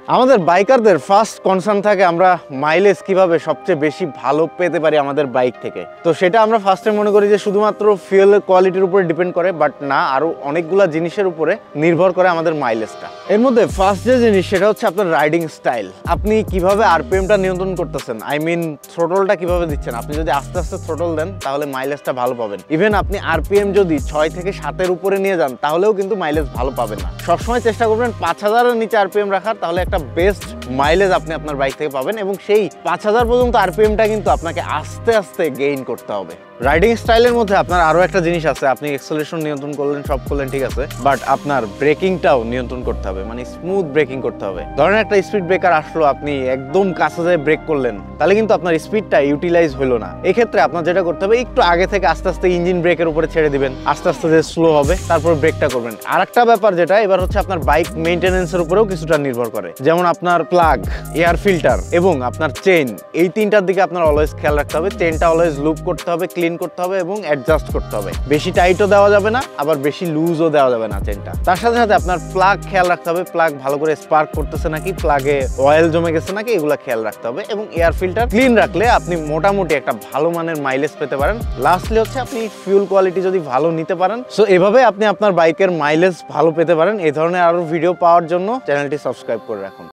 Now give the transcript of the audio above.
আমাদের বাইকারদের first concern থাকে আমরা মাইলেজ কিভাবে সবচেয়ে বেশি ভালো পেতে পারি আমাদের বাইক থেকে। তো সেটা আমরা ফার্স্টে মনে করি যে শুধুমাত্র ফুয়েলের কোয়ালিটির উপরে ডিপেন্ড করে, বাট না, আরো অনেকগুলা জিনিসের উপরে নির্ভর করে আমাদের মাইলেজটা। এর মধ্যে ফার্স্ট যে জিনিস সেটা হচ্ছে আপনার রাইডিং স্টাইল। আপনি কিভাবে আরপিএমটা নিয়ন্ত্রণ করতেছেন, আই মিন থ্রোটলটা কিভাবে দিচ্ছেন। আপনি যদি আস্তে আস্তে থ্রোটল দেন তাহলে মাইলেজটা ভালো পাবেন। ইভেন আপনি আরপিএম যদি 6 থেকে 7-এর উপরে নিয়ে যান তাহলেও কিন্তু মাইলেজ ভালো পাবেন না। সবসময় চেষ্টা করবেন 5000-এর নিচে আরপিএম রাখার, তাহলে একটা বেস্ট মাইলেজ আপনি আপনার বাইক থেকে পাবেন। এবং সেই 5000 পর্যন্ত আরপিএমটা কিন্তু আপনাকে আস্তে আস্তে গেইন করতে হবে। রাইডিং স্টাইলের মধ্যে আপনার আরো একটা জিনিস আছে, আপনি এক্সেলারেশন নিয়ন্ত্রণ করলেন, সব করলেন, ঠিক আছে, বাট আপনার ব্রেকিংটাও নিয়ন্ত্রণ করতে হবে, মানে স্মুথ ব্রেকিং করতে হবে। ধরেন একটা স্পিড ব্রেকার আসলো, আপনি একদম কাছে যেয়ে ব্রেক করলেন, তাহলে কিন্তু আপনার স্পিডটা ইউটিলাইজ হলো না। এক্ষেত্রে আপনার যেটা করতে হবে, একটু আগে থেকে আস্তে আস্তে ইঞ্জিন ব্রেকের উপরে ছেড়ে দিবেন, আস্তে আস্তে যে স্লো হবে, তারপর ব্রেকটা করবেন। আর একটা ব্যাপার যেটা এবার হচ্ছে আপনার বাইক মেইনটেনেন্সের উপরেও কিছুটা নির্ভর করে, যেমন আপনার প্লাগ, এয়ার ফিল্টার এবং আপনার চেইন, এই তিনটার দিকে আপনার অলওয়েজ খেয়াল রাখতে হবে। চেইনটা অলওয়েজ লুপ করতে হবে, ক্লিন করতে হবে এবং অ্যাডজাস্ট করতে হবে। বেশি টাইটও দেওয়া যাবে না, আবার বেশি লুজও দেওয়া যাবে না চেইনটা। তার সাথে সাথে আপনার প্লাগ খেয়াল রাখতে হবে, প্লাগ ভালো করে স্পার্ক করতেছে নাকি, প্লাগে অয়েল জমে গেছে নাকি, এগুলো খেয়াল রাখতে হবে। এবং এয়ার ফিল্টার ক্লিন রাখলে আপনি মোটামুটি একটা ভালো মানের মাইলেজ পেতে পারেন। লাস্টলি হচ্ছে আপনি ফিউল কোয়ালিটি যদি ভালো নিতে পারেন, সো এভাবে আপনি আপনার বাইকের মাইলেজ ভালো পেতে পারেন। এই ধরনের আরো ভিডিও পাওয়ার জন্য চ্যানেলটি সাবস্ক্রাইব করে রাখুন।